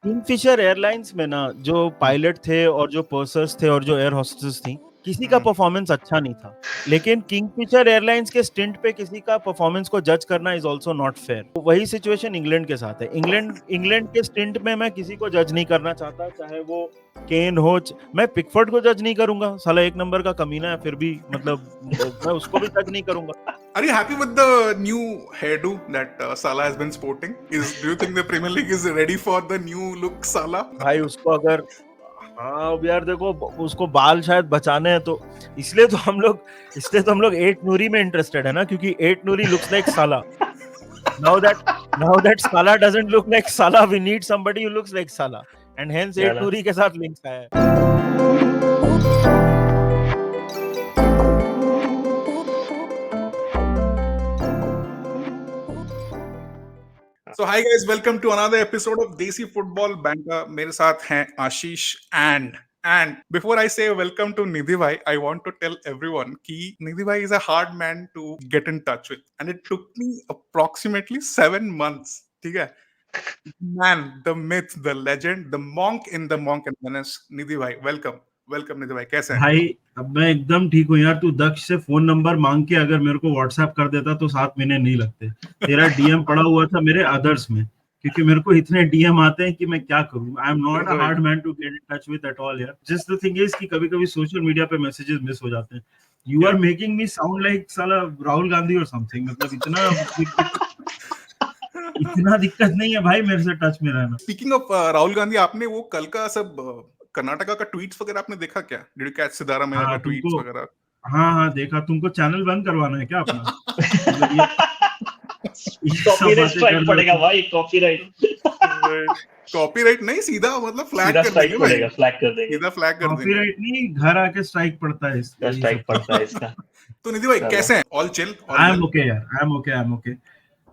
Kingfisher airlines में ना जो पायलट थे और जो पर्सर्स थे और जो एयर होस्टेस थी, किसी का परफॉर्मेंस अच्छा नहीं था। लेकिन किंगफिशर एयरलाइंस के स्टिंट पे किसी का परफॉर्मेंस को जज करना इज आल्सो नॉट फेयर। तो वही सिचुएशन इंग्लैंड के साथ है। इंग्लैंड इंग्लैंड के स्टिंट में मैं किसी को जज नहीं करना चाहता, चाहे वो केन हो। मैं पिकफोर्ड को जज नहीं करूंगा, साला एक नंबर का कमीना है, फिर भी मतलब मैं उसको भी जज नहीं करूंगा। Are you happy with the new hairdo that Salah has been sporting? Do you think the Premier League is ready for the new look Salah? भाई उसको अगर, हाँ अब यार देखो, उसको बाल शायद बचाने हैं, तो इसलिए तो हम लोग एट नूरी में इंटरेस्टेड है ना, क्योंकि एट नूरी लुक्स लाइक साला। now that Salah doesn't look like Salah, we need somebody who looks like Salah, and hence at नूरी के साथ लिंक्स आया है। So hi guys, welcome to another episode of Desi Football Banter. मेरे साथ हैं आशीष and before I say welcome to Nidhi bhai, I want to tell everyone कि Nidhi bhai is a hard man to get in touch with, and it took me approximately 7 months. ठीक है? Man, the myth, the legend, the monk in the Monk and Menace. Nidhi bhai, welcome Nidhi bhai. कैसे हैं? भाई अब मैं एकदम ठीक हूँ यार। तू दक्ष से फोन नंबर मांग के अगर मेरे को व्हाट्सएप कर देता तो 7 महीने नहीं लगते। तेरा डीएम पड़ा हुआ था मेरे अदर्स में, क्योंकि मेरे को इतने डीएम आते हैं कि मैं क्या करूँ। I am not a hard man to get in touch with at all यार। जस्ट द थिंग इज कि कभी-कभी सोशल मीडिया पे मैसेजेस मिस हो जाते हैं। You are making me sound like साला राहुल गांधी और समथिंग। मतलब इतना दिक्कत नहीं है भाई मेरे से टच में रहना। स्पीकिंग ऑफ राहुल गांधी, आपने वो कल का सब कर्नाटका का ट्वीट्स वगैरह आपने देखा क्या? डिड यू कैच सिद्धारामैया का ट्वीट्स वगैरह? हाँ देखा। तुमको चैनल बंद करवाना है क्या अपना? मतलब ये कॉपीराइट स्ट्राइक पड़ेगा भाई, कॉपीराइट नहीं, सीधा मतलब फ्लैग कर देंगे भाई, फ्लैग कर देंगे। सीधा फ्लैग कर देंगे। कॉपीराइट नहीं, घर आके स्ट्राइक पड़ता है इसका, स्ट्राइक पड़ता है इसका। तो निधि भाई कैसे हैं? All chill? I am okay यार, आई एम ओके।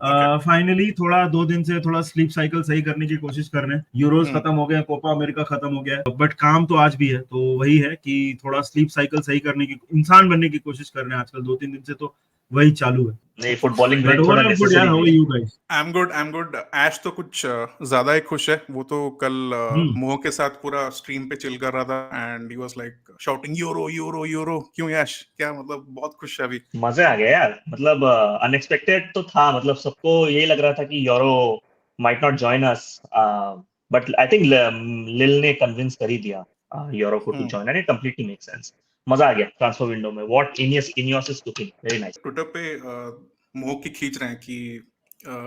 फाइनली थोड़ा 2 दिन से थोड़ा स्लीप साइकिल सही करने की कोशिश कर रहे हैं। यूरोज खत्म हो गया, कोपा अमेरिका खत्म हो गया, बट काम तो आज भी है। तो वही है कि थोड़ा स्लीप साइकिल सही करने की, इंसान बनने की कोशिश कर रहे हैं आजकल। 2-3 दिन से तो वही चालू है। नहीं, फुटबॉलिंग ब्रेक थोड़ा नेसेसरी है। How are you guys? I am good. ऐश तो कुछ ज्यादा ही खुश है। वो तो कल मोह के साथ पूरा स्ट्रीम पे चिल कर रहा था and he was like shouting euro euro euro. क्यों ऐश, क्या मतलब बहुत खुश है अभी? मजा आ गया यार। मतलब अनएक्सपेक्टेड तो था। मतलब सबको यही लग रहा था कि Yoro might not join us, but I think Lille ने कन्विंस कर ही दिया यूरो को to join, and it completely make sense. मजा आ गया ट्रांसफर विंडो में। What Ineos is cooking, very nice. Twitter पे मोह की खींच रहे हैं कि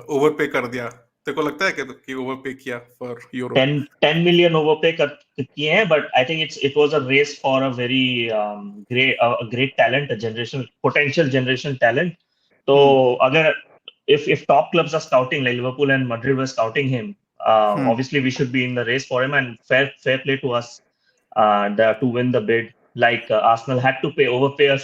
ओवरपे कर दिया। तेरे को लगता है कि ओवरपे किया फॉर यूरो? 10 मिलियन ओवरपे किए हैं, but I think it was a race for a very great talent, potential generation talent. तो अगर if top clubs are scouting, like Liverpool and Madrid were scouting him, obviously we should be in the race for him, and fair play to us to win the bid. Like Arsenal had to overpay a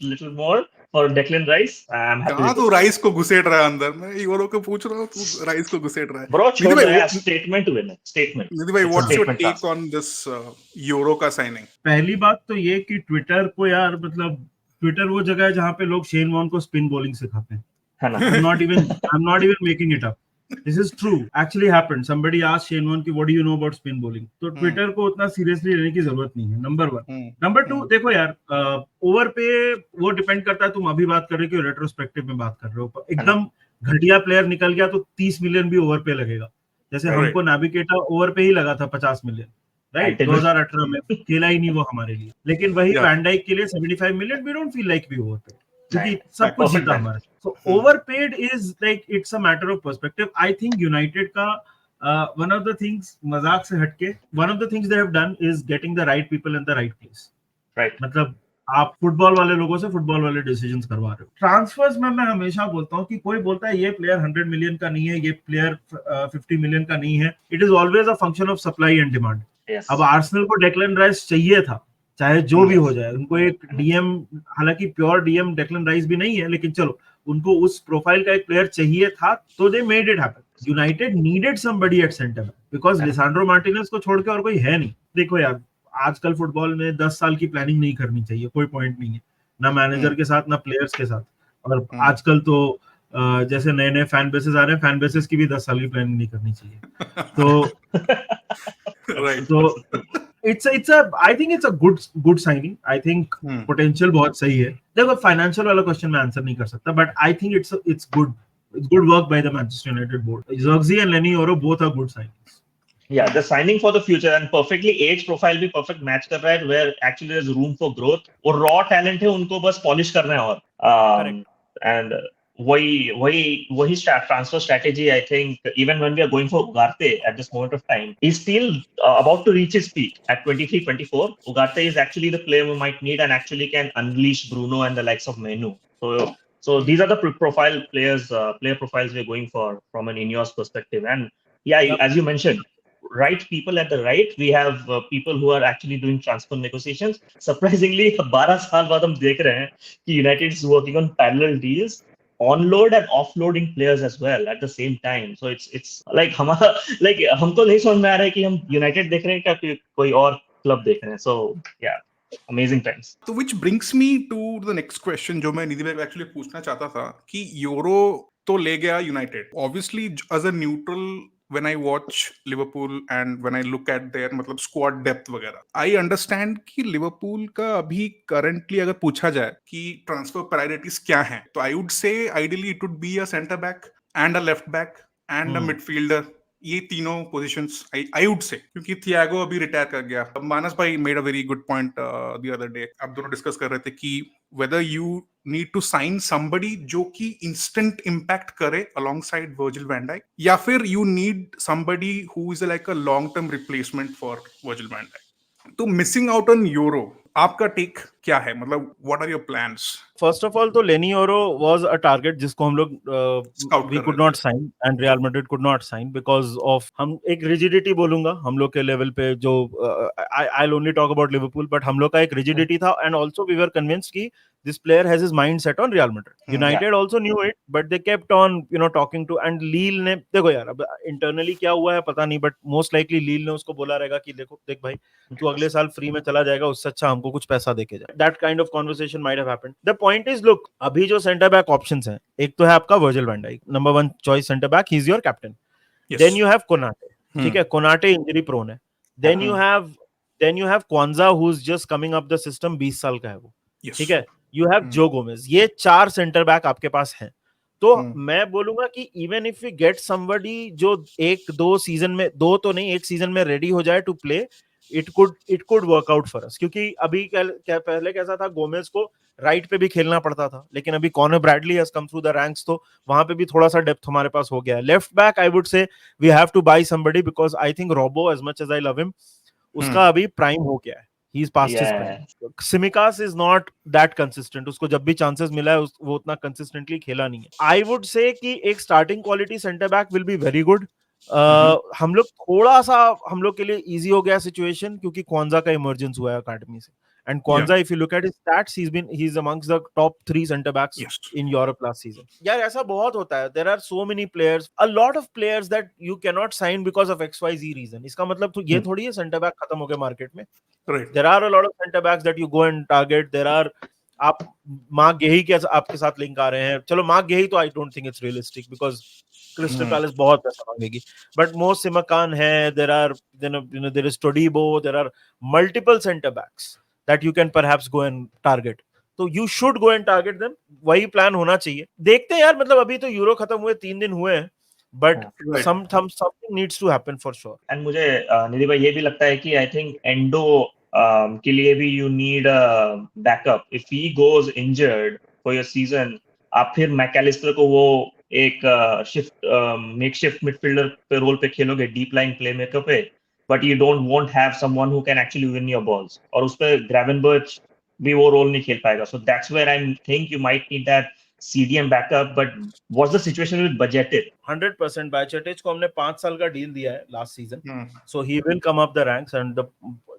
little more for Declan Rice. I'm happy. कहाँ तू rice को घुसेड़ रहा है अंदर? मैं euro को पूछ रहा हूँ, तू राइस को घुसेड़ रहा है। Bro, छोड़ रहा है। स्टेटमेंट हुए ना, स्टेटमेंट। निधि भाई, what's your take on this Yoro का साइनिंग? पहली बात तो ये कि ट्विटर को यार, मतलब ट्विटर वो जगह है जहाँ पे लोग शेन वॉर्न को स्पिन बॉलिंग सिखाते हैं, है ना? I'm not even making it up. This is true. Actually happened. Somebody asked Shane Warne कि what do you know about spin bowling? तो ट्विटर को उतना सीरियसली लेने की जरूरत नहीं है, नंबर 1। नंबर 2, देखो यार, ओवर पे वो डिपेंड करता है। तुम अभी बात कर रहे हो कि रेट्रोस्पेक्टिव में बात कर रहे हो। एकदम घटिया प्लेयर निकल गया तो 30 मिलियन भी ओवर पे लगेगा। जैसे हमको नाविगेटर ओवर पे ही लगा था 50 मिलियन, राइट? 2018 में खेला ही नहीं वो हमारे लिए। लेकिन वही वैन डाइक के लिए 75 million, we don't feel like we overpaid, क्योंकि सब कुछ जीता हमारा। So overpaid is like, it's a matter of perspective. I think United का one of the things, मजाक से हटके, one of the things they have done is getting the right people in the right place. Right. मतलब आप football वाले लोगों से football वाले डिसीजंस करवा रहे हो। ट्रांसफर्स में मैं हमेशा बोलता हूँ कि कोई बोलता है ये प्लेयर 100 मिलियन का नहीं है, ये प्लेयर 50 मिलियन का नहीं है। It is always a function of supply and demand. अब आर्सेनल को डेक्लन राइस चाहिए था, चाहे जो भी हो जाए। उनको एक डीएम, हालांकि प्योर डीएम डेक्लन राइस भी नहीं है, लेकिन चलो उनको उस प्रोफाइल का एक प्लेयर चाहिए था, तो they made it happen. United needed somebody at centre because Lisandro Martinez को छोड़ के और कोई है नहीं। देखो यार, आजकल फुटबॉल में 10 साल की प्लानिंग नहीं करनी चाहिए, कोई पॉइंट नहीं है, ना मैनेजर के साथ ना प्लेयर्स के साथ। और आजकल तो जैसे नए नए फैन बेसेस आ रहे हैं, फैन बेसेस की भी 10 साल की प्लानिंग नहीं करनी चाहिए. तो Right. तो it's a I think it's a good signing. I think potential बहुत सही है. देखो फाइनेंशियल वाला क्वेश्चन मैं आंसर नहीं कर सकता, but I think it's good work by the Manchester United board. Zirkzee and Leny Yoro both are good signings. Yeah, the signing for the future and perfectly age profile भी perfect match कर रहा है, where actually there's room for growth. और raw talent है, उनको बस polish करना है और and वही transfer strategy. I think even when we are going for Ugarte at this moment of time, he's still about to reach his peak at 23-24. Ugarte is actually the player we might need and actually can unleash Bruno and the likes of Menu. So these are the player profiles we're going for from an Ineos perspective. And yeah, as you mentioned, right people at the right, we have people who are actually doing transfer negotiations. Surprisingly, 12 साल बाद हम देख रहे हैं कि United is working on parallel deals, onload and offloading players as well at the same time. So it's like हमारा like हमको नहीं समझ में आ रहा है कि हम United देख रहे हैं क्या कोई और क्लब देख रहे हैं. So yeah, amazing times. So which brings me to the next question जो मैं निधि भाई को actually पूछना चाहता था कि यूरो तो ले गया United. Obviously as a neutral, when I watch Liverpool and when I look at their मतलब squad depth वगैरह, I understand कि लिवरपूल का अभी currently अगर पूछा जाए कि transfer priorities क्या हैं, तो I would say ideally it would be a centre back and a left back and a midfielder. ये तीनों पोजीशंस आई वुड से, क्योंकि थियागो अभी रिटायर कर गया. मानस भाई made a very good point the other day. आप दोनों डिस्कस कर रहे थे कि whether you need to sign somebody जो कि instant impact करे alongside Virgil van Dijk, या फिर you need somebody who is like a long term replacement for Virgil van Dijk. तो मिसिंग आउट ऑन यूरो, आपका टेक क्या है? मतलब what are your plans? First of all तो Leny Yoro was a target जिसको हम लोग we could not sign and Real Madrid could not sign because of हम एक रिजिडिटी बोलूंगा हम लोग के लेवल पे जो I will only talk about Liverpool, but हम लोग का एक रिजिडिटी था and also we were convinced कि this player has his mind set on Real Madrid. United also knew it, but they kept on, talking to, and Lille ने देखो यार अब internally क्या हुआ है पता नहीं, but most likely Lille ने उसको बोला रहेगा कि देखो देख भाई तू अगले साल फ्री में चला जाएगा, उससे अच्छा हमको कुछ पैसा देके जा. That kind of conversation might have happened. The point is, look, अभी जो सेंटर बैक ऑप्शंस हैं, एक तो है आपका Virgil van Dijk, number 1 choice centre back, he is your captain. Then you have Konate, ठीक है, Konate इंजरी प्रोन है. Then you have Kwanzaa who's just coming up the system, 20 साल का है वो, ठीक है. You have Joe Gomez. ये 4 सेंटर बैक आपके पास हैं. तो मैं बोलूंगा कि even if we get somebody जो 1-2 सीजन में, 2 तो नहीं 1 सीजन में रेडी हो जाए to play, it could work out for us. क्योंकि अभी पहले कैसा था, गोमेज को राइट पे भी खेलना पड़ता था, लेकिन अभी Conor Bradley has come through the ranks, तो वहां पे भी थोड़ा सा डेप्थ हमारे पास हो गया है. Left back I would say we have to buy somebody because I think Robbo, as much as I love him, उसका अभी प्राइम हो गया है. He's past his prime. Tsimikas is not that consistent. उसको जब भी chances मिला है वो उतना consistently खेला नहीं है. I would say कि एक starting quality center back will be very good. हम लोग थोड़ा सा हम लोग के लिए easy हो गया situation क्योंकि Kwanzaa का emergence हुआ है academy से. And Kwanzaa, if you look at his stats, he's amongst the top 3 center backs in Europe last season. यार ऐसा बहुत होता है. There are so many players, a lot of players that you cannot sign because of XYZ reason. इसका मतलब तो ये थोड़ी है center back खत्म हो गए market में. Right. There are a lot of center backs that you go and target. There are आप मार्क गेही के आपके साथ लिंक आ रहे हैं. चलो मार्क गेही तो I don't think it's realistic because crystal palace बहुत पैसा मांगेगी, बट Mo Simakan है. There are there is Todibo. There are multiple center backs that you can perhaps go and target. तो you should go and target them. वही plan होना चाहिए. देखते हैं यार, मतलब अभी तो यूरो खत्म हुए 3 दिन हुए हैं, but something needs to happen for sure. And मुझे निधि भाई ये भी लगता है कि I think Endo के लिए भी you need a backup. If he goes injured for your season, आप फिर मैकलिस्टर को वो एक makeshift midfielder पे रोल पे खेलोगे, deep lying playmaker पे, but you don't won't have someone who can actually win your balls. और उस पे Gravenberch भी वो रोल नहीं खेल पाएगा. So that's where I think you might need that CDM backup. But what's the situation with Bajcetic? 100% Bajcetic को हमने 5 साल का डील दिया है last season. So he will come up the ranks and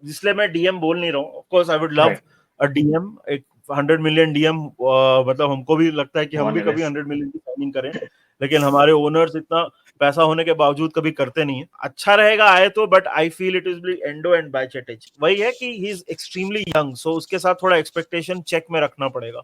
इसलिए मैं DM बोल नहीं रहा हूँ. Of course I would love a DM, एक 100 million DM. मतलब हमको भी लगता है कि हम भी कभी 100 million की साइनिंग करें, लेकिन हमारे ओनर्स इतना पैसा होने के बावजूद कभी करते नहीं है. अच्छा रहेगा आए तो, but I feel it is endo and Bajcetic. वही है कि ही इज एक्सट्रीमली यंग, सो उसके साथ थोड़ा एक्सपेक्टेशन चेक में रखना पड़ेगा.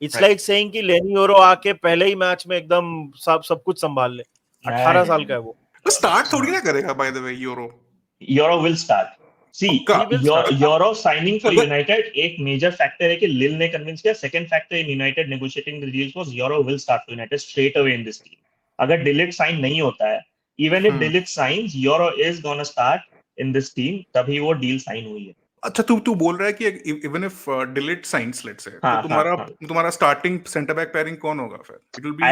इट्स लाइक सेइंग कि लेनी योरो आके पहले ही मैच में एकदम सब कुछ संभाल ले। 18 साल का है वो। तो स्टार्ट थोड़ी ना करेगा by the way euro will start. See, पक्का? He will start. Euro signing for अगर- United एक major factor है कि Lille ने convince किया. Second factor in United negotiating the deals was Euro will start for United straight away in this team. अगर Delict sign नहीं होता है, even if Delict signs, Euro is gonna start in this team. तभी वो deal sign हुई है. अच्छा तू बोल रहा है कि even if delete science let's say हाँ, तो तुम्हारा हाँ. तुम्हारा स्टार्टिंग सेंटर बैक पेयरिंग कौन होगा फिर? It will be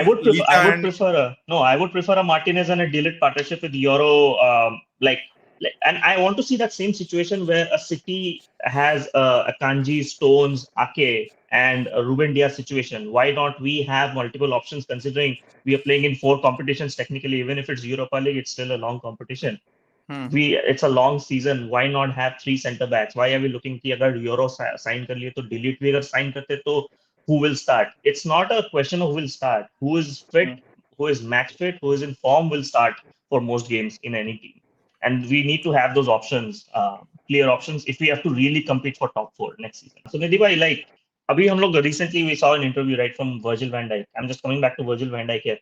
I would prefer a Martinez and a Delict partnership with Euro. And I want to see that same situation where a City has Akanji, Stones, Ake, and a Ruben Dias situation. Why not we have multiple options considering we are playing in 4 competitions technically, even if it's Europa League, it's still a long competition. It's a long season. Why not have 3 center backs? Why are we looking कि अगर Euro sign कर लिए तो Delete भी अगर sign करते तो who will start? It's not a question of who will start. Who is fit, who is match fit, who is in form will start for most games in any team. And we need to have those options, clear options, if we have to really compete for top 4 next season. So Nidhi bhai, like, abhi hum log recently we saw an interview right from Virgil van Dijk. I'm just coming back to Virgil van Dijk here.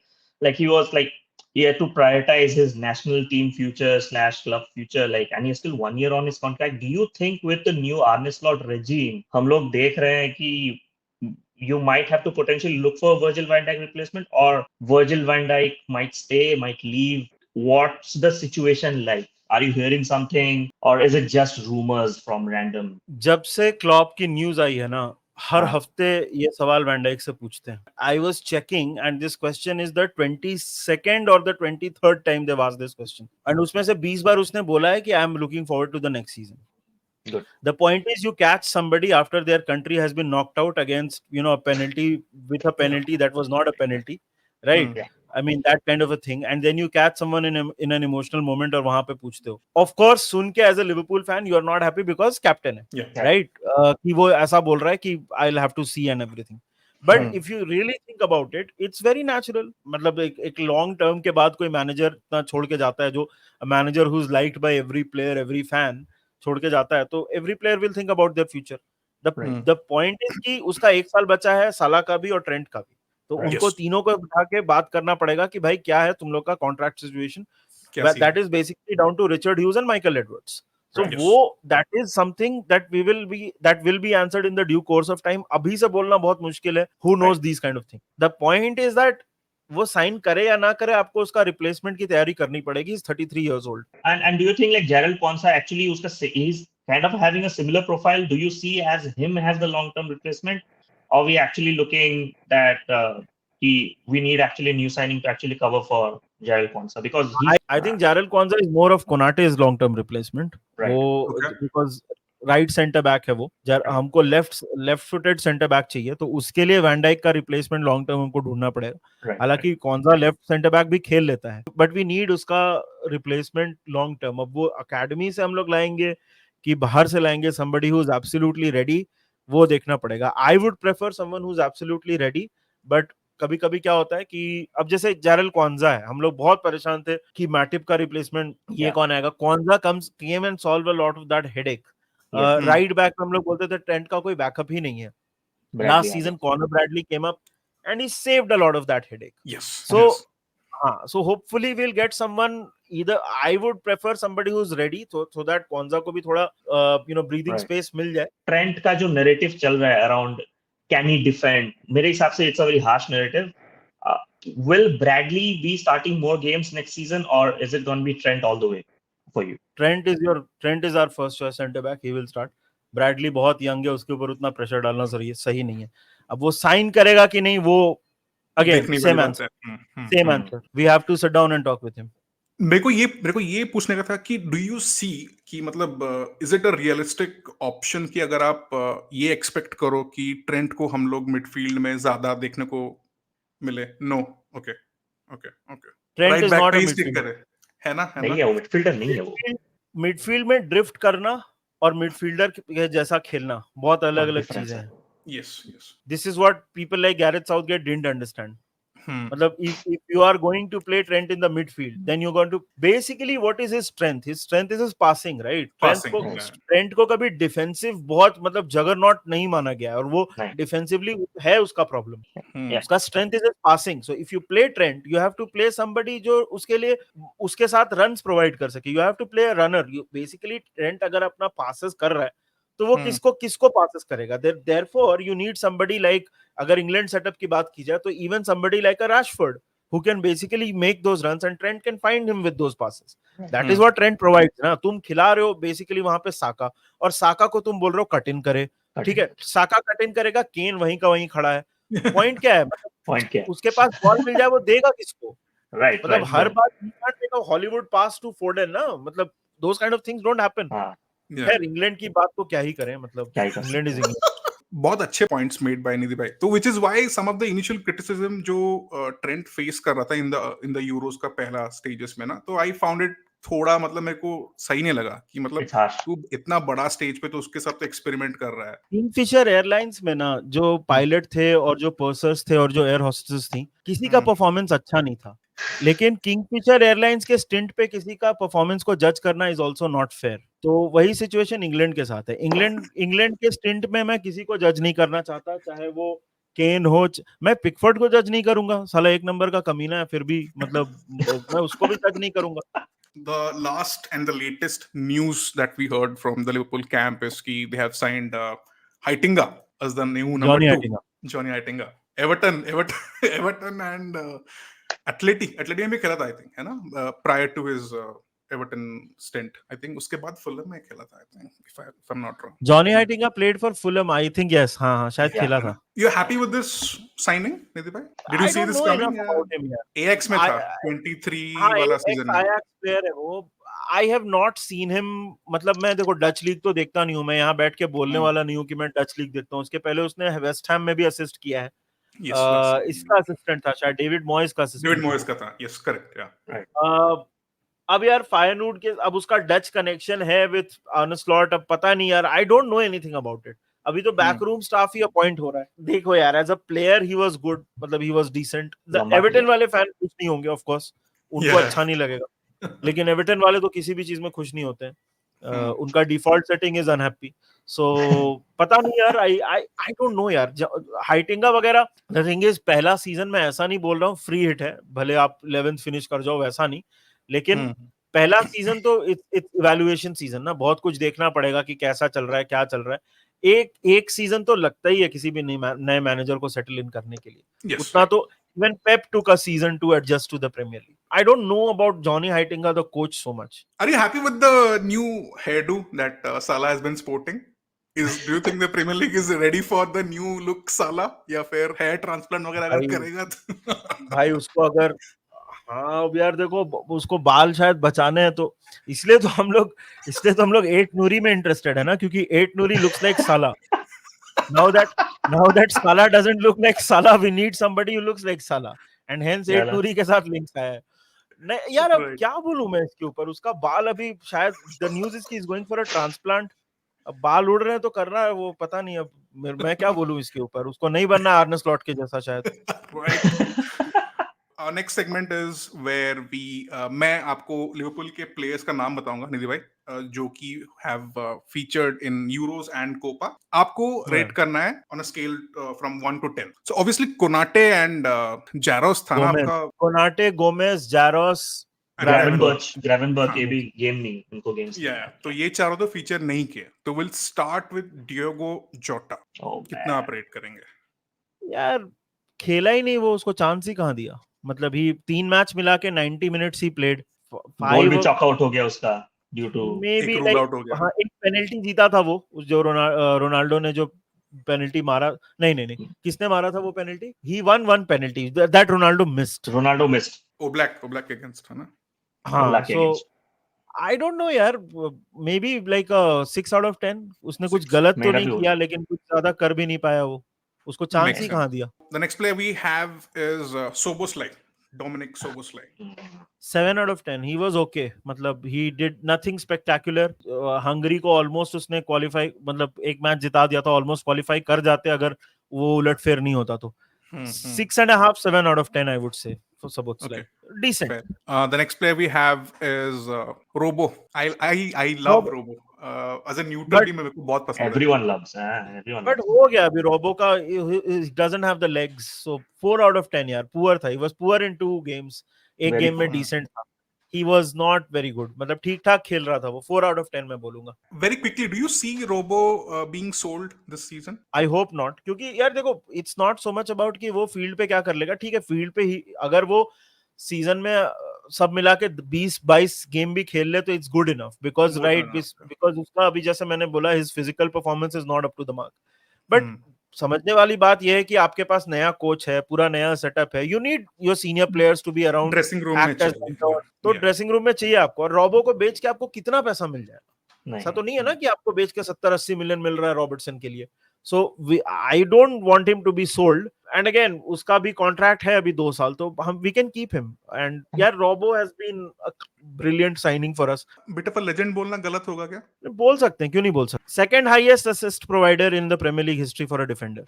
Like he was like, he had to prioritize his national team future / club future, like, and he has still 1 year on his contract. Do you think with the new Arne Slot regime, hum log dekh rahe hain ki you might have to potentially look for a Virgil van Dijk replacement, or Virgil van Dijk might stay, might leave? What's the situation like? Are you hearing something, or is it just rumors from random? जब से Klopp की news आई है ना, हर हाँ. हफ्ते ये सवाल van Dyke से पूछते हैं. I was checking and this question is the 22nd और the 23rd time they asked this question, and उसमें से 20 बार उसने बोला है कि I am looking forward to the next season. Good. The point is you catch somebody after their country has been knocked out against, a penalty with a penalty that was not a penalty, right? Yeah. I mean that kind of a thing, and then you catch someone in an emotional moment और वहां पे पूछते हो. Of course, सुन के as a Liverpool fan you are not happy because captain है, Yeah. right? कि वो ऐसा बोल रहा है कि I'll have to see and everything. But if you really think about it, it's very natural. मतलब एक long term के बाद कोई manager ना छोड़ के जाता है, जो a manager who's liked by every player, every fan छोड़ के जाता है, तो every player will think about their future. The point is कि उसका 1 साल बचा है, साला का भी और ट्रेंट का भी, तो उनको तीनों को बिठा के बात करना पड़ेगा कि भाई क्या है तुम लोग का contract situation. That is basically down to Richard Hughes and Michael Edwards. So वो that is something that will be answered in the due course of time. अभी से बोलना बहुत मुश्किल है. Who knows these kind of things. The point is that वो sign करे या ना करे, आपको उसका रिप्लेसमेंट की तैयारी करनी पड़ेगी. He's 33 years old. And do you think like Gerald Konsa actually he's kind of having a similar profile? Do you see as him as the long-term replacement? Or are we actually looking that we need actually a new signing to actually cover for Gerald Konsa? Because I think Gerald Konsa is more of Konate's long-term replacement. Right. वो because right centre back है वो. हमको left footed centre back चाहिए, तो उसके लिए van Dyke का replacement long term हमको ढूंढना पड़ेगा. हालांकि कौनसा लेफ्ट सेंटर बैक भी खेल लेता है, बट वी नीड उसका रिप्लेसमेंट लॉन्ग टर्म. अब वो अकेडमी से हम लोग लाएंगे कि बाहर से लाएंगे somebody who is absolutely ready, वो देखना पड़ेगा. I would prefer someone who is absolutely ready, but कभी-कभी क्या होता है कि अब जैसे जेरल क्वांजा है, हम लोग बहुत परेशान थे कि मैटिप का रिप्लेसमेंट ये कौन आएगा. Kwanza came and solve a lot of that headache. Right back में हम लोग बोलते थे ट्रेंट का कोई बैकअप ही नहीं है. Last season Conor Bradley came up and he saved a lot of that headache. So hopefully we'll get someone. Either I would prefer somebody who's ready, so that Konza को भी थोड़ा breathing space मिल जाए. Trent का जो narrative चल रहा है around can he defend, मेरे हिसाब से it's a very harsh narrative. Will Bradley be starting more games next season, or is it going to be Trent all the way for you? Trent is our first choice center back. He will start. Bradley बहुत young है, उसके ऊपर उतना pressure डालना सही नहीं है. अब वो साइन करेगा कि नहीं, वो again same answer. We have to sit down and talk with him. मेरे को ये पूछने का था कि डू यू सी कि मतलब is it a realistic option कि अगर आप ये एक्सपेक्ट करो कि ट्रेंट को हम लोग मिडफील्ड में ज्यादा देखने को मिले? No. Okay. Trent is not a midfielder, है ना? नहीं है वो मिडफील्डर, नहीं है वो. मिडफील्ड में ड्रिफ्ट करना और मिडफील्डर के जैसा खेलना बहुत अलग-अलग चीजें हैं. Yes. This is what people like Gareth Southgate didn't understand. मतलब if you are going to play Trent in the midfield, then you're going to basically what is his strength? His strength is his passing, right? Trent को कभी defensive बहुत मतलब juggernaut नहीं माना गया और वो डिफेंसिवली है उसका प्रॉब्लम। उसका strength is passing. So if you play Trent, you have to play somebody जो उसके लिए उसके साथ रन्स प्रोवाइड कर सके। You have to play a runner. Basically Trent अगर अपना पासेस कर रहा है तो वो किसको पासेस करेगा? Therefore you need somebody like, अगर इंग्लैंड सेटअप की बात की जाए तो even somebody like a Rashford who can basically make those runs and Trent can find him with those passes. That is what Trent provides ना। तुम खिला रहे हो बेसिकली वहां पे साका, और साका को तुम बोल रहे हो कट इन करे, ठीक है, साका कट इन करेगा, केन वहीं का वहीं खड़ा है। पॉइंट क्या है? पॉइंट क्या है? उसके पास बॉल मिल जाए वो देगा किसको? राइट, मतलब हर बार you can't take a Hollywood pass to Foden ना, मतलब those kind of things don't happen। खैर इंग्लैंड की बात तो क्या ही करें, मतलब इंग्लैंड इज इंग्लैंड। बहुत अच्छे पॉइंट्स मेड बाय निधि भाई। तो which is why some of the initial criticism जो ट्रेंट फेस कर रहा था इन द यूरोस का पहला स्टेजेस में ना, तो आई फाउंड इट थोड़ा, मतलब मेरे को सही नहीं लगा कि मतलब तू इतना बड़ा स्टेज पे तो उसके साथ तो एक्सपेरिमेंट कर रहा है। किंगफिशर एयरलाइंस में ना जो पायलट थे और जो पर्सर्स थे और जो एयर होस्टेसेस थी, किसी का परफॉर्मेंस अच्छा नहीं था। लेकिन किंगफिशर एयरलाइंस के स्टिंट पे किसी का परफॉर्मेंस को जज करना इज आल्सो नॉट फेयर। तो वही सिचुएशन इंग्लैंड के साथ है। इंग्लैंड के स्टिंट में मैं किसी को जज नहीं करना चाहता, चाहे वो केन हो। मैं पिकफोर्ड को जज नहीं करूंगा, साला एक नंबर का कमीना है, फिर भी मतलब मैं उसको भी जज नहीं करूंगा। The last and the latest news that we heard from the Liverpool camp is कि they have signed Heitinga as the new number 2. Johnny Heitinga. Everton and Atleti में भी खेला था आई थिंक, है ना, prior to his Everton stint. I think उसके बाद Fulham में खेला था, I think, if I'm not wrong. Johnny Heitinga played for Fulham, I think, yes. हाँ शायद खेला था। You're happy with this signing, निधि भाई? Did you see this coming? AX में था 23 वाला सीजन में। AX player है वो। I have not seen him, मतलब मैं देखो डच लीग तो देखता नहीं हूँ, मैं यहाँ बैठ के बोलने वाला नहीं हूँ कि मैं डच लीग देखता हूँ। उसके पहले उसने वेस्ट हैम में भी असिस्ट किया है। इसका असिस्टेंट था शायद, डेविड मॉयस का असिस्टेंट। डेविड मॉयस का था, यस करेक्ट, या। अब यार फायरनूड के, अब उसका डच कनेक्शन है विद आर्ने स्लॉट, अब पता नहीं यार, I don't know anything about it. अभी तो बैकरूम स्टाफ ही अपॉइंट हो रहा है। देखो यार, as a player he was good, मतलब ही वाज डिसेंट। एवर्टन वाले फैन खुश नहीं होंगे ऑफ कोर्स, उनको अच्छा नहीं लगेगा, लेकिन एवर्टन वाले तो किसी भी चीज में खुश नहीं होते हैं। उनका डिफॉल्ट सेटिंग इज अनहैप्पी। सो पता नहीं यार, आई डोंट नो यार। हाइटिंगा वगैरह, द थिंग इज पहला सीजन में ऐसा नहीं बोल रहा हूँ फ्री हिट है, भले आप 11th फिनिश कर जाओ, वैसा नहीं, लेकिन पहला सीजन तो इट्स इवैल्यूएशन सीजन ना, बहुत कुछ देखना पड़ेगा कि कैसा चल रहा है, क्या चल रहा है। एक सीजन तो लगता ही है किसी भी नए मैनेजर को सेटल इन करने के लिए। उतना तो even Pep took a season to adjust to the Premier League. I don't know about Johnny Heitinga, the coach, so much. Are you happy with the new hairdo that Salah has been sporting? Do you think the Premier League is ready for the new look Salah, या फिर hair transplant वगैरह अगर करेगा तो? भाई उसको अगर, हाँ अब यार देखो, उसको बाल शायद बचाने हैं, तो इसलिए तो हम लोग 8 नूरी में इंटरेस्टेड है ना, क्योंकि 8 नूरी looks like Salah. Now that Salah doesn't look like Salah, we need somebody who looks like Salah, and hence 8 नूरी के साथ लिंक्स आया है। नहीं यार, अब क्या बोलूं मैं इसके ऊपर। उसका बाल अभी शायद the news is he is going for a transplant. अब बाल उड़ रहे हैं तो कर रहा है वो, पता नहीं अब मैं क्या बोलूं इसके ऊपर। उसको नहीं बनना आर्ने स्लॉट के जैसा शायद। Next segment is where we, मैं आपको लिवरपूल के प्लेयर्स का नाम बताऊंगा निधि भाई, जो कि have featured in Euros and Copa. आपको रेट करना है on a scale from 1 to 10। So obviously Konate and Jaros था ना आपका। कोनाटे, गोमेज, जारोस, ग्रावेनबर्च ये भी गेम नहीं, उनको गेम्स। तो ये चारों तो फीचर नहीं किए। तो will start with Diogo Jota. कितना आप रेट करेंगे? यार खेला ही नहीं वो, उसको चांस ही कहां दिया। मतलब ही 3 मैच मिला के 90 मिनट्स ही प्लेड। गोल भी चॉक आउट हो गया उसका ड्यू टू एक रूल आउट हो गया। हाँ, एक पेनल्टी जीता था वो, उस जो रोनाल्डो ने जो पेनल्टी मारा, नहीं किसने मारा था वो penalty? He one penalty that Ronaldo missed. ओब्लैक के अगेंस्ट है ना। हाँ, सो आई डोंट नो यार, may be like 6 out of 10। उसने कुछ गलत तो नहीं किया, लेकिन कुछ ज्यादा कर भी नहीं पाया वो, उसको चांस ही कहां दिया। The next player we have is Szoboszlai, Dominic Szoboszlai. 7 out of 10. He was okay. मतलब he did nothing spectacular. Hungary को ऑलमोस्ट उसने क्वालिफाई, मतलब एक मैच जिता दिया था, ऑलमोस्ट क्वालिफाई कर जाते अगर वो उलटफेर नहीं होता तो। 6.5, 7 out of 10, I would say, for Szoboszlai. Okay. Decent. Fair. The next player we have is Robo. I love Robo. As a neutral But भी मेरे को बहुत पसंद है. Everyone loves. Everyone But loves. हो गया अभी रोबो का, he doesn't have the legs, so 4 out of 10 यार, poor था. He was poor in 2 games. एक Very गेम में poor. decent था. He was not very good. मतलब ठीक ठाक खेल रहा था वो. 4 out of 10 मैं बोलूंगा. Very quickly, do you see Robo being sold this season? I hope not, क्योंकि यार देखो, it's not so much about कि वो फील्ड पे क्या कर लेगा. ठीक है, फील्ड पे ही अगर वो सीजन में सब मिला के 20-22 गेम भी खेल ले तो it's good enough, because Good right, enough, yeah. Because उसका अभी जैसे मैंने बोला, his physical performance is not up to the mark. But समझने वाली बात यह है कि आपके पास नया कोच है, पूरा नया सेटअप है. You need your senior players to be around. Dressing room में चाहिए. तो ड्रेसिंग रूम में चाहिए आपको. और रॉबो को बेच के आपको कितना पैसा मिल जाएगा? ऐसा तो नहीं है ना कि आपको बेच के 70-80 मिलियन मिल रहा है रॉबर्टसन के लिए. So I don't want him to be sold. And again उसका भी कॉन्ट्रैक्ट है अभी 2 साल, तो हम we can keep him. And यार Robo has been a brilliant signing for us. Bit of a legend बोलना गलत होगा क्या? बोल सकते हैं, क्यों नहीं बोल सकते. Second highest assist provider in the Premier League history for a defender.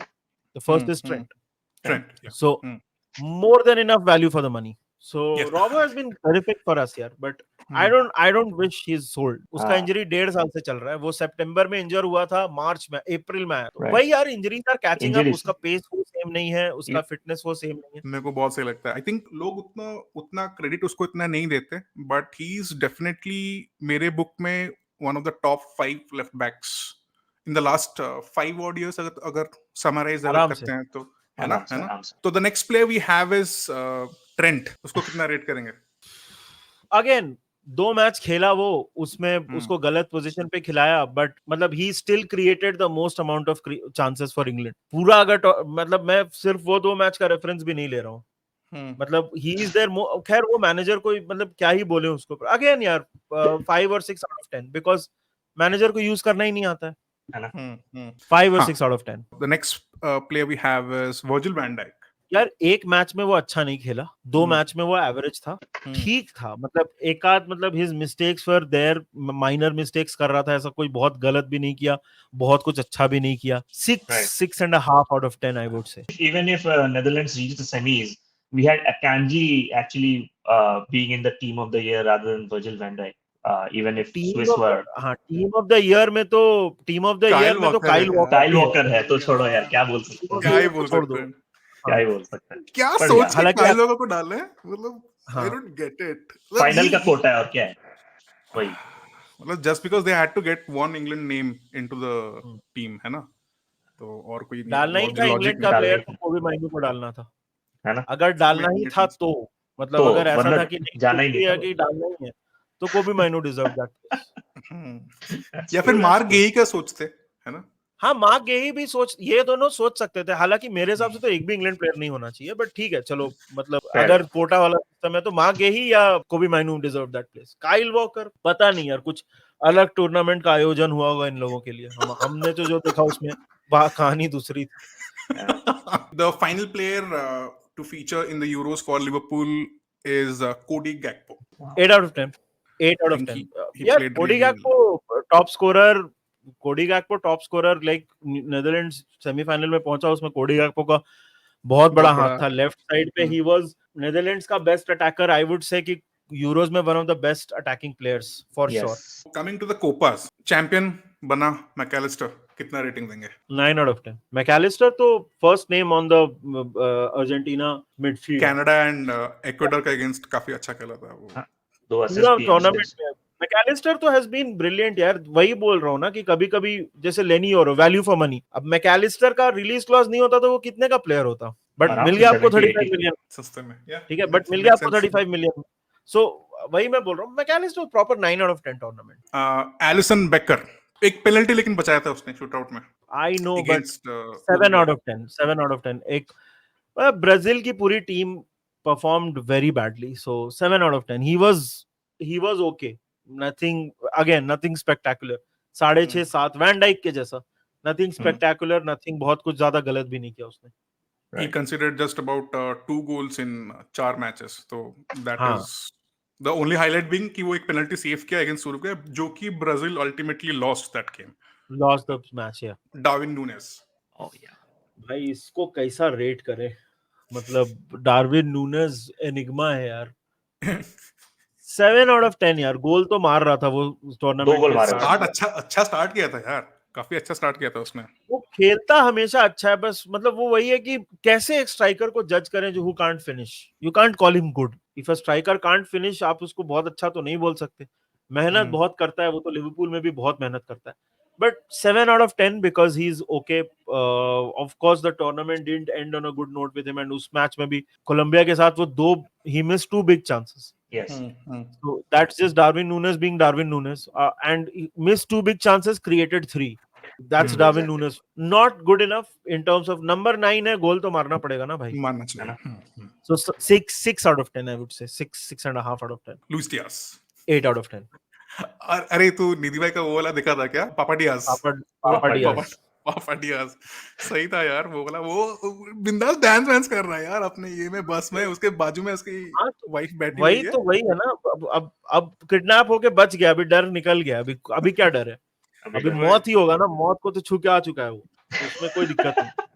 The first is Trent. So more than enough value for the money. So Yes. Robo has been terrific for us here, but I don't wish he's sold. उसका injury 1.5 साल से चल रहा है. वो सितंबर में इंजर हुआ था, मार्च में, अप्रैल में आया. तो वही यार, इंजरीज आर कैचिंग अप. उसका पेस वो सेम नहीं है, उसका फिटनेस वो सेम नहीं है. मेरे को बहुत सही लगता है. आई थिंक लोग उतना क्रेडिट उसको इतना नहीं देते, बट ही इज डेफिनेटली मेरे बुक में one of the top 5 left backs in the last 5 odd years, अगर समराइज करते हैं तो, है ना. तो the next player we have is Trent. उसको कितना रेट करेंगे? अगेन 2 मैच खेला वो, उसमें उसको गलत पोजीशन पे खिलाया, बट मतलब he still created the most amount of chances for England. पूरा अगर मतलब मैं सिर्फ वो 2 मैच का रेफरेंस भी नहीं ले रहा हूँ. मतलब ही इज देयर. खैर वो मैनेजर को मतलब क्या ही बोले उसको. अगेन यार 5 और 6 out of 10, बिकॉज मैनेजर को यूज करना ही नहीं आता है. 5 और 6 out of 10. The next player we have is Virgil van Dijk. यार एक मैच में वो अच्छा नहीं खेला, 2 मैच में वो एवरेज था, ठीक था. मतलब एक आध, मतलब his mistakes were there, minor mistakes कर रहा था. ऐसा कोई बहुत गलत भी नहीं किया, बहुत कुछ अच्छा भी नहीं किया. 6.5 out of 10 I would say. Even if Netherlands reached the semis, we had Akanji actually being in the team of the year rather than Virgil van Dijk. Even if Swiss were. हाँ, team of the year में तो Kyle walker है. तो छोड़ो यार, क्या बोल सकते हैं. क्या ही बोल सकते हैं. क्या ही बोल सकते हैं. क्या सोच के काइल वॉकर को डाले, मतलब I don't get it. Final का कोटा है और क्या है वही. मतलब just because they had to get one England name into the team, है ना. तो और कोई डालना ही था इंग्लैंड का प्लेयर को, कोबी माइनू को डालना था, है ना. अगर डालना ही था तो मतलब अगर ऐसा था कि जाना ही नहीं, कि डालना ही है, तो कोबी माइनू डिजर्व दैट. या फिर मार्क गेही का सोचते, है ना. हाँ, मार्क गेही भी ये दोनों सोच सकते थे. हालांकि मेरे हिसाब से तो एक भी इंग्लैंड प्लेयर नहीं होना चाहिए, बट ठीक है, चलो. मतलब अगर कोटा वाला सिस्टम है तो मार्क गेही या कोबी माइनू deserve that place. Kyle walker पता नहीं यार, कुछ अलग टूर्नामेंट का आयोजन हुआ होगा इन लोगों के लिए. हमने तो जो देखा उसमें कहानी दूसरी थी. The final player to feature in the Euros for Liverpool is Cody Gakpo. 8 out of 10. 8 out of 10. यार Cody Gakpo top scorer, like Netherlands semifinal में पहुंचा, उसमें कोडी गैक्पो का बहुत बड़ा हाथ था. लेफ्ट साइड पे ही वाज नेदरलैंड्स का best attacker. I would say कि यूरोज में one of the best attacking players for sure. Coming to the Copas, champion बना मैकलिस्टर. कितना रेटिंग देंगे? 9 out of 10. मैकलिस्टर तो first name on the Argentina midfield. Canada and Ecuador के against काफी अच्छा खेला था वो. पूरा टूर्नामेंट में मैकलिस्टर तो हैज बीन ब्रिलियंट यार. वही बोल रहा हूँ ना कि कभी-कभी जैसे लेनी और वैल्यू फॉर मनी. अब मैकलिस्टर का रिलीज क्लॉज नहीं होता तो वो कितने का प्लेयर होता, बट मिल गया आपको 35 मिलियन सस्ते में. ठीक है, बट मिल गया आपको 35 मिलियन. सो वही मैं बोल रहा हूँ, Mac Allister proper 9 out of 10 tournament. Alisson Becker एक पेनल्टी लेकिन बचाया था उसने शूटआउट में. I know, but 7 out of 10. 7 out of 10. एक ब्राजील की पूरी team performed very badly, so 7 out of 10. He was okay. Nothing spectacular. 6.5 7 van Dyke के जैसा. Nothing spectacular, nothing बहुत कुछ ज्यादा गलत भी नहीं किया उसने. He considered just about 2 goals in 4 matches. So that is the only highlight being कि वो एक penalty save किया against उरुग्वे, जो कि Brazil ultimately lost that game. Lost the match, yeah. Darwin Núñez. Oh yeah. भाई इसको कैसा rate करे. मतलब डार्विन नूनेज एनिग्मा है यार। 7 out of 10 यार, गोल तो मार रहा था वो 2 टूर्नामेंट गोल के मारे start उसने। अच्छा स्टार्ट किया था यार, काफी अच्छा स्टार्ट किया था उसने। वो खेलता हमेशा अच्छा है, बस मतलब वो वही है कि कैसे एक स्ट्राइकर को जज करें जो who can't finish. You can't call him good if a striker can't finish. आप उसको बहुत अच्छा तो नहीं बोल सकते। मेहनत बहुत करता है वो, तो लिवरपूल में भी बहुत मेहनत करता है। But 7 out of 10 because he is okay. Of course the tournament didn't end on a good note with him, and उस मैच में भी कोलंबिया के साथ वो he missed 2 big chances. Yes. So that's just Darwin Núñez being Darwin Núñez, and he missed 2 big chances, created 3. That's Darwin Exactly. Núñez. Not good enough in terms of number 9 है, गोल तो मारना पड़ेगा ना भाई। मानना है ना? चाहिए। So 6 out of 10 I would say, 6.5 out of 10, Luis Diaz. 8 out of 10. अरे तू निधि भाई का वो वाला देखा था क्या, पापा डियाज? पापा Diaz. डियाज। पापा डियाज सही था यार वो वाला। वो बिंदास डांस वांस कर रहा है यार अपने ये में, बस में उसके बाजू में उसकी हाँ, तो वाइफ बैठी हुई है। वही है ना। अब किडनैप होके बच गया, अभी डर निकल गया। अभी क्या डर है? अभी मौत ही होगा ना, मौत को तो छू के आ चुका है वो, तो उसमें कोई दिक्कत नहीं।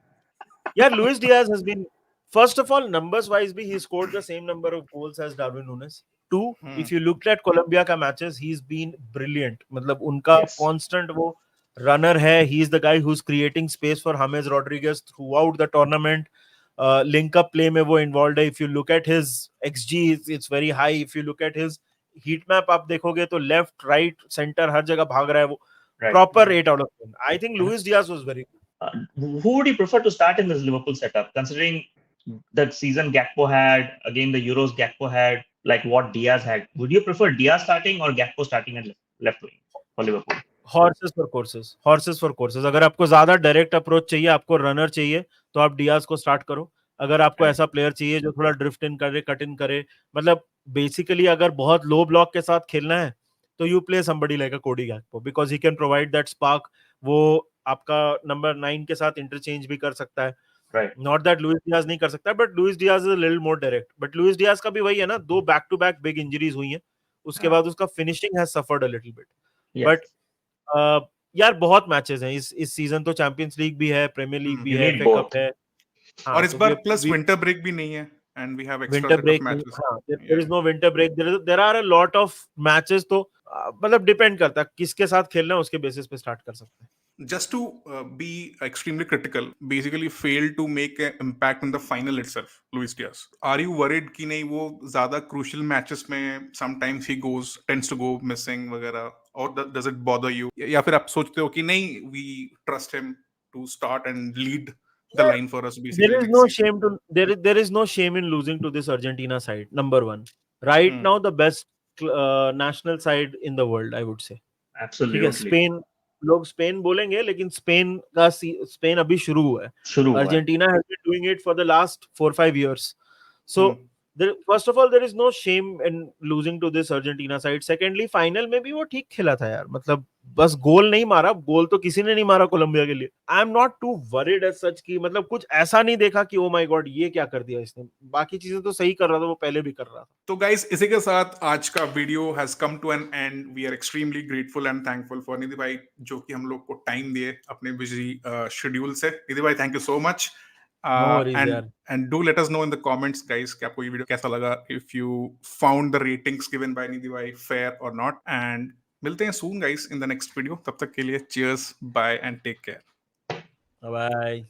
Yeah, Luis Diaz has been, first of all, numbers wise, he scored the same number of goals as Darwin Núñez. Two, if you looked at Colombia ka matches, he's been brilliant. मतलब उनका Yes. constant वो runner है. He's the guy who's creating space for James Rodriguez throughout the tournament. Link up play में वो involved है. If you look at his XG, it's very high. If you look at his heat map, आप देखोगे तो left, right, center हर जगह भाग रहा है वो. Right. Proper 8 out of 10. I think Luis Diaz was very good. Who would you prefer to start in this Liverpool setup, considering that season Gakpo had, again the Euros Gakpo had, like what Diaz had? Would you prefer Diaz starting or Gakpo starting at left wing for Liverpool? Horses for courses. अगर आपको ज्यादा direct approach चाहिए, आपको runner चाहिए, तो आप Diaz को start करो। अगर आपको ऐसा प्लेयर चाहिए जो थोड़ा ड्रिफ्ट इन करे, कट इन करे, मतलब बेसिकली अगर बहुत लो ब्लॉक के साथ खेलना है, तो you play somebody like a Cody Gakpo, because he can provide that spark. वो आपका नंबर 9 के साथ इंटरचेंज भी कर सकता है। नॉट दैट लुइस डियाज नहीं कर सकता, but Luis Diaz is a little more direct. But Luis Diaz का भी वही है ना, 2 back to back big injuries हुई हैं, उसके बाद उसका finishing has suffered a little bit. But यार बहुत मैचेस हैं इस सीजन, तो चैंपियंस लीग भी है, प्रीमियर लीग भी You है, need एफए कप both. है। हाँ, और इस तो बार प्लस विंटर ब्रेक भी नहीं है, and we have extra winter set off break नहीं, मैचेस। हाँ, there is no winter break, there are a lot of matches. तो मतलब डिपेंड करता है किसके साथ खेलना है, उसके बेसिस पे स्टार्ट कर सकते हैं। Just to be extremely critical, basically failed to make an impact in the final itself, Luis Diaz. Are you worried कि नहीं वो ज़्यादा crucial matches में sometimes he tends to go missing वगैरह, or does it bother you? या फिर आप सोचते हो कि नहीं, we trust him to start and lead the line for us basically There is next no season? shame to there is no shame in losing to this Argentina side. Number one, right now the best national side in the world, I would say. ठीक है, Absolutely. Spain, लोग Spain बोलेंगे, लेकिन Spain अभी शुरू हुआ है। Argentina has been doing it for the last 4-5 years. So first of all, there is no shame in losing to this Argentina side. Secondly, final में भी वो ठीक खेला था यार, मतलब बस गोल नहीं मारा, गोल तो किसी ने नहीं मारा कोलंबिया के लिए। I am not too worried as such की, मतलब कुछ ऐसा नहीं देखा कि ओ माय गॉड ये क्या कर दिया इसने। बाकी चीजें तो सही कर रहा था, वो पहले भी कर रहा था। तो गाइस, इसी के साथ आज का video has come to an end. We are extremely grateful and thankful for Nidhi भाई, जो कि हम लोग को टाइम दिए अपने बिजी शेड्यूल से। निधि भाई, thank you so much. No worries यार। And do let us know in the comments guys कि आपको ये वीडियो कैसा लगा, if you found the ratings given by निधि भाई fair or not, and मिलते हैं soon guys in the next video। तब तक के लिए cheers, bye and take care। Bye.